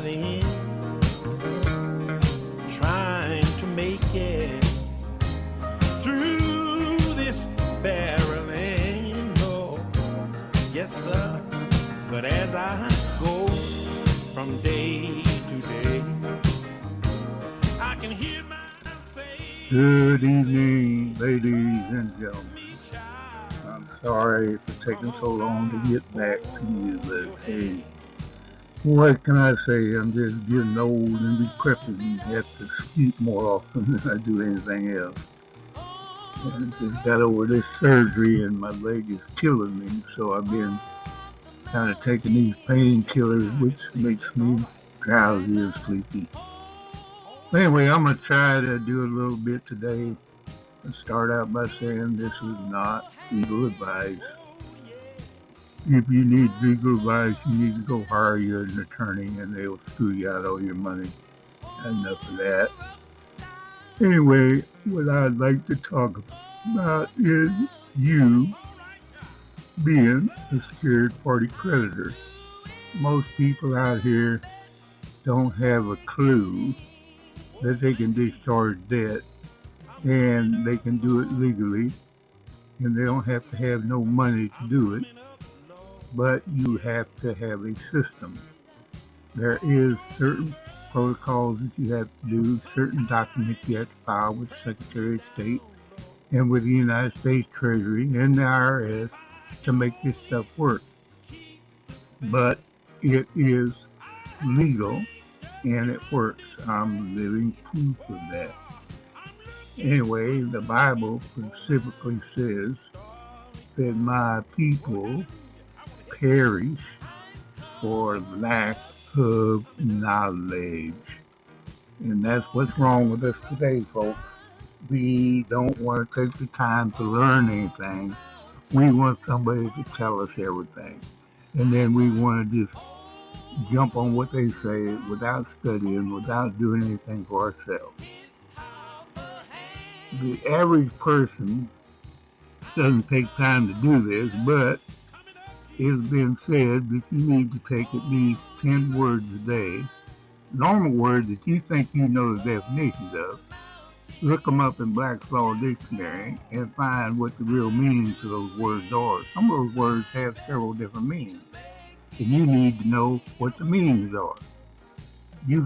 striving, trying to make it through this barreling. Oh, yes, sir. But as I go from day to day, I can hear myself say, good evening, ladies and gentlemen. I'm sorry for taking so long to get back to you, but hey, what can I say? I'm just getting old and decrepit and have to sleep more often than I do anything else. And just got over this surgery and my leg is killing me, so I've been kind of taking these painkillers, which makes me drowsy and sleepy. Anyway, I'm going to try to do a little bit today and start out by saying this is not legal advice. If you need legal advice, you need to go hire you an attorney and they'll screw you out all your money. Enough of that. Anyway, what I'd like to talk about is you being a secured party creditor. Most people out here don't have a clue that they can discharge debt and they can do it legally and they don't have to have no money to do it, but you have to have a system. There is certain protocols that you have to do, certain documents you have to file with the Secretary of State and with the United States Treasury and the IRS to make this stuff work. But it is legal and it works. I'm living proof of that. Anyway, the Bible specifically says that my people perish for lack of knowledge. And that's what's wrong with us today, folks. We don't want to take the time to learn anything. We want somebody to tell us everything. And then we want to just jump on what they say without studying, without doing anything for ourselves. The average person doesn't take time to do this, but it's been said that you need to take at least 10 words a day, normal words that you think you know the definitions of, look them up in Black's Law Dictionary and find what the real meanings of those words are. Some of those words have several different meanings, and you need to know what the meanings are. You're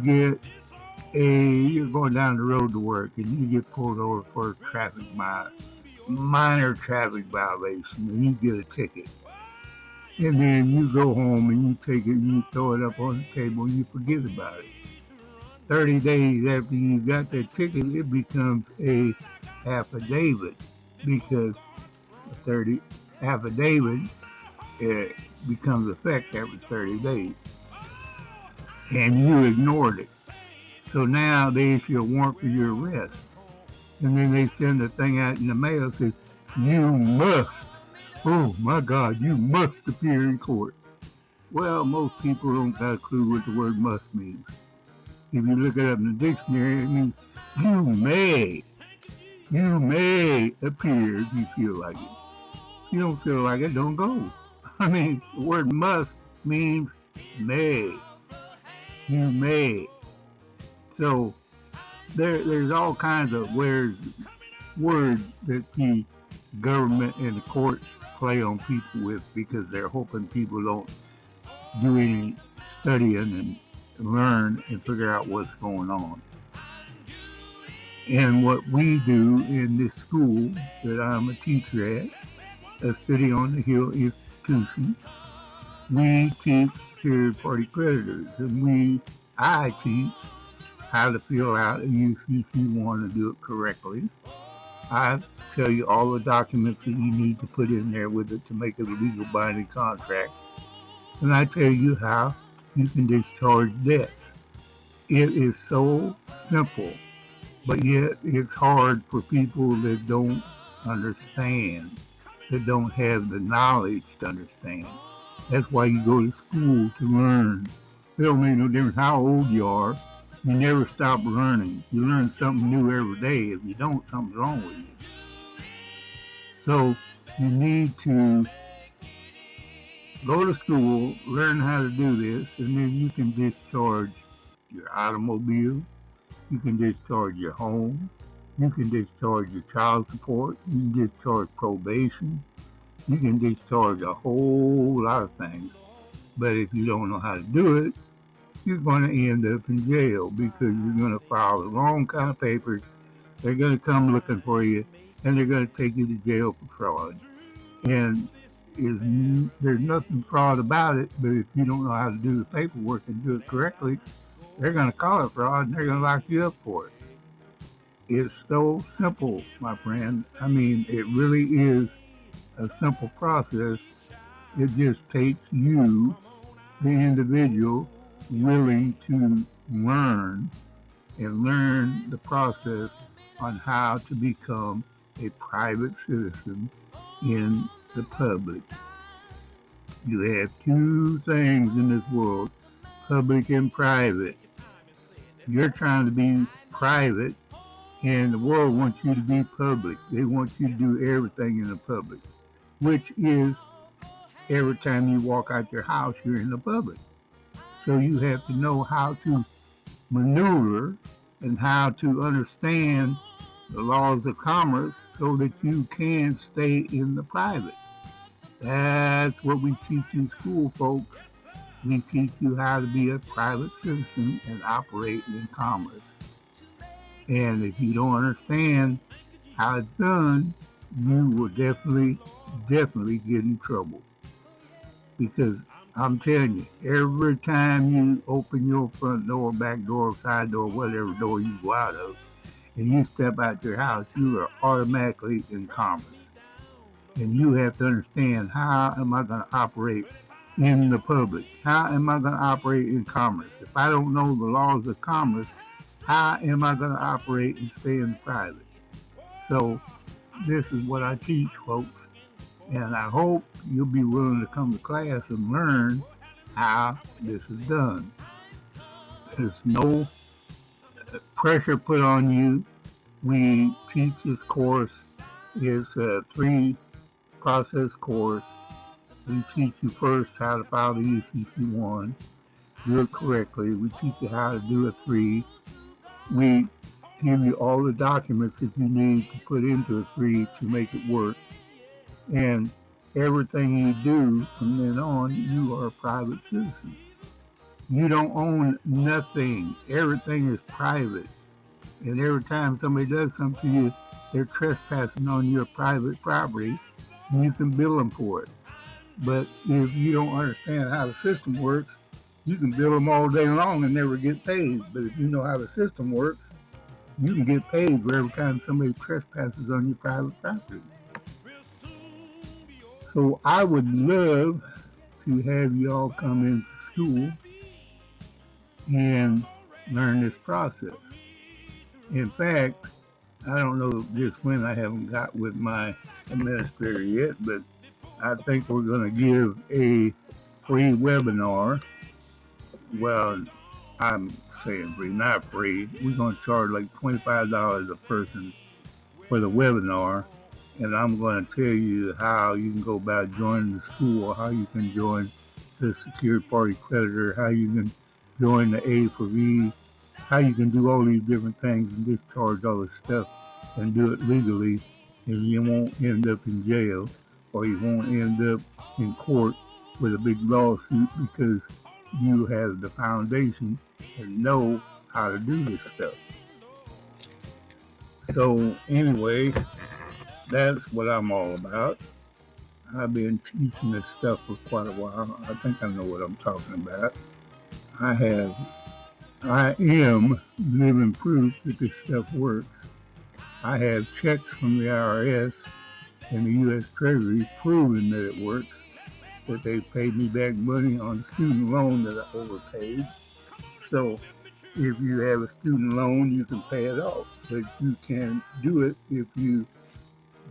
going down the road to work and you get pulled over for a minor traffic violation and you get a ticket. And then you go home and you take it and you throw it up on the table and you forget about it. 30 days after you got that ticket, it becomes a affidavit because the affidavit becomes effect after 30 days. And you ignored it. So now they issue a warrant for your arrest. And then they send a thing out in the mail that says, you must, oh my God, you must appear in court. Well, most people don't got a clue what the word must means. If you look it up in the dictionary, it means you may appear if you feel like it. If you don't feel like it, don't go. I mean, the word must means may. You may. So there's all kinds of words that the government and the courts play on people with because they're hoping people don't do any studying and learn and figure out what's going on. And what we do in this school that I'm a teacher at, a City on the Hill institution, we teach secured party creditors, and I teach how to fill out a UCC-1 to do it correctly. I tell you all the documents that you need to put in there with it to make it a legal binding contract. And I tell you how you can discharge debts. It is so simple, but yet it's hard for people that don't understand, that don't have the knowledge to understand. That's why you go to school to learn. It don't make no difference how old you are. You never stop learning. You learn something new every day. If you don't, something's wrong with you. So you need to Go to school, learn how to do this, and then you can discharge your automobile, you can discharge your home, you can discharge your child support, you can discharge probation, you can discharge a whole lot of things. But if you don't know how to do it, you're going to end up in jail because you're going to file the wrong kind of papers. They're going to come looking for you, and they're going to take you to jail for fraud. And there's nothing fraud about it, but if you don't know how to do the paperwork and do it correctly, they're going to call it fraud, and they're going to lock you up for it. It's so simple, my friend. I mean, it really is a simple process. It just takes you, the individual, willing to learn the process on how to become a private citizen in the public. You have two things in this world, public and private. You're trying to be private, and the world wants you to be public. They want you to do everything in the public, which is every time you walk out your house, you're in the public. So you have to know how to maneuver and how to understand the laws of commerce so that you can stay in the private. That's what we teach in school, folks. We teach you how to be a private citizen and operate in commerce. And if you don't understand how it's done, you will definitely get in trouble. Because I'm telling you, every time you open your front door, back door, side door, whatever door you go out of, and you step out your house, you are automatically in commerce. And you have to understand, how am I going to operate in the public? How am I going to operate in commerce? If I don't know the laws of commerce, how am I going to operate and stay in private? So this is what I teach, folks. And I hope you'll be willing to come to class and learn how this is done. There's no pressure put on you. We teach this course. It's a 3-process course. We teach you first how to file the UCC1, do it correctly. We teach you how to do a 3. We give you all the documents that you need to put into a 3 to make it work. And everything you do from then on, you are a private citizen. You don't own nothing. Everything is private. And every time somebody does something to you, they're trespassing on your private property, and you can bill them for it. But if you don't understand how the system works, you can bill them all day long and never get paid. But if you know how the system works, you can get paid for every time somebody trespasses on your private property. So I would love to have you all come into school and learn this process. In fact, I don't know just when, I haven't got with my administrator yet, but I think we're going to give a free webinar. Well, I'm saying free, not free. We're going to charge like $25 a person for the webinar. And I'm going to tell you how you can go about joining the school, how you can join the secured party creditor, how you can join the A for V, how you can do all these different things and discharge all this stuff and do it legally, and you won't end up in jail, or you won't end up in court with a big lawsuit because you have the foundation and know how to do this stuff. So anyway, that's what I'm all about. I've been teaching this stuff for quite a while. I think I know what I'm talking about. I am living proof that this stuff works. I have checks from the IRS and the U.S. Treasury proving that it works, that they paid me back money on a student loan that I overpaid. So if you have a student loan, you can pay it off, but you can't do it if you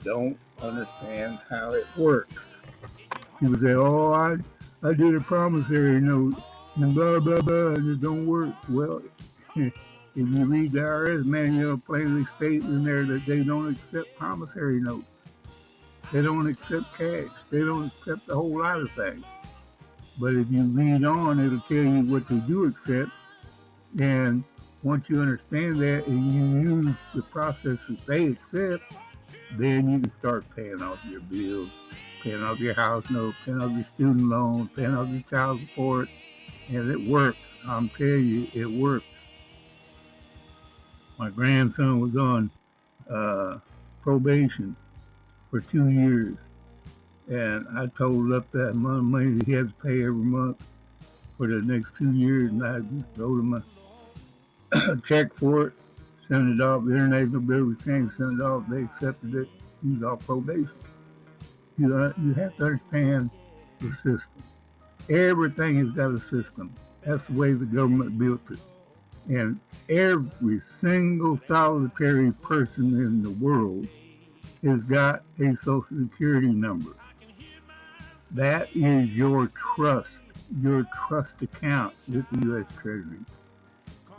don't understand how it works. People say, oh, I did a promissory note and blah, blah, blah, and it don't work. Well, if you read the IRS manual, plainly states in there that they don't accept promissory notes. They don't accept cash. They don't accept a whole lot of things. But if you read on, it'll tell you what they do accept. And once you understand that and you use the process that they accept, then you can start paying off your bills, paying off your house note, paying off your student loan, paying off your child support. And it works. I'm telling you, it works. My grandson was on probation for 2 years. And I totaled up that amount of money that he had to pay every month for the next 2 years. And I just wrote him a check for it, sent it off. The International Bill of Exchange sent it off. They accepted it. He's off probation. You have to understand the system. Everything has got a system. That's the way the government built it. And every single solitary person in the world has got a Social Security number. That is your trust account with the U.S. Treasury.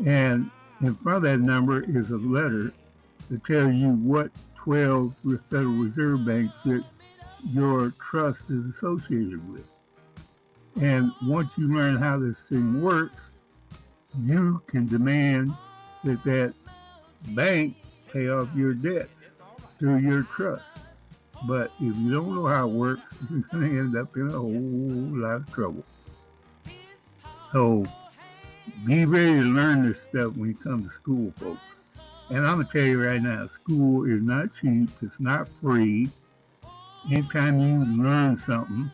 And in front of that number is a letter to tell you what 12 Federal Reserve banks that your trust is associated with. And once you learn how this thing works, you can demand that bank pay off your debts through your trust. But if you don't know how it works, you're going to end up in a whole lot of trouble. So be ready to learn this stuff when you come to school, folks. And I'm going to tell you right now, school is not cheap. It's not free. Anytime you learn something,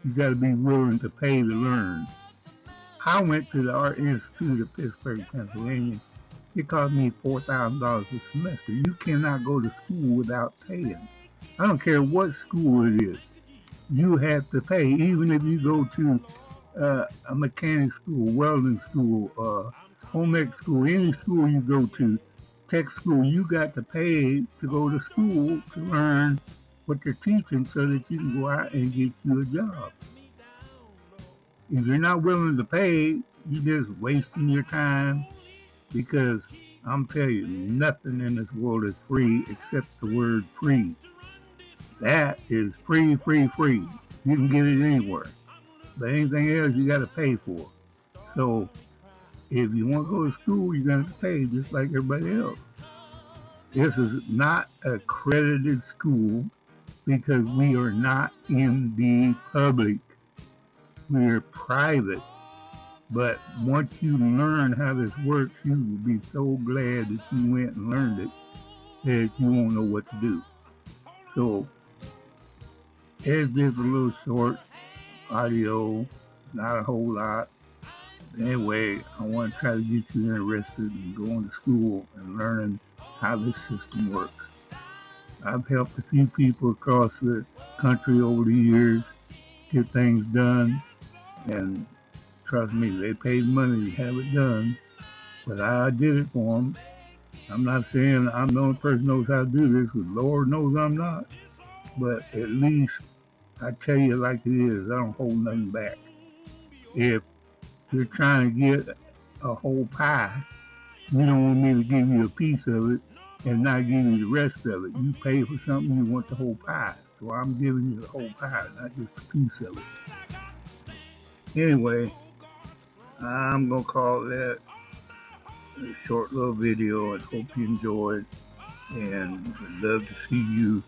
you got to be willing to pay to learn. I went to the Art Institute of Pittsburgh, Pennsylvania. It cost me $4,000 a semester. You cannot go to school without paying. I don't care what school it is. You have to pay. Even if you go to a mechanic school, welding school, home ec school, any school you go to, tech school, you got to pay to go to school to learn what they're teaching so that you can go out and get you a job. If you're not willing to pay, you're just wasting your time, because I'm telling you, nothing in this world is free except the word free. That is free, free, free. You can get it anywhere. But anything else you got to pay for. So if you want to go to school, you're going to pay just like everybody else. This is not an accredited school because we are not in the public. We are private. But once you learn how this works, you will be so glad that you went and learned it that you won't know what to do. So it's just a little short audio, not a whole lot. Anyway, I want to try to get you interested in going to school and learning how this system works. I've helped a few people across the country over the years get things done, and trust me, they paid money to have it done, but I did it for them. I'm not saying I'm the only person who knows how to do this, because Lord knows I'm not, but at least I tell you like it is. I don't hold nothing back. If you're trying to get a whole pie, you don't want me to give you a piece of it and not give you the rest of it. You pay for something, you want the whole pie. So I'm giving you the whole pie, not just a piece of it. Anyway, I'm going to call that a short little video, and hope you enjoyed. And I'd love to see you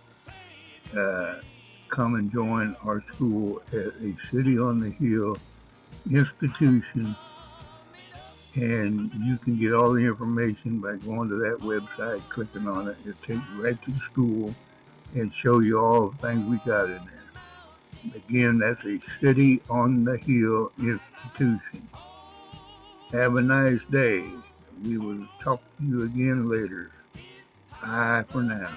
come and join our school at a City on the Hill institution. And you can get all the information by going to that website, clicking on it. It'll take you right to the school and show you all the things we got in there. Again, that's a City on the Hill institution. Have a nice day. We will talk to you again later. Bye for now.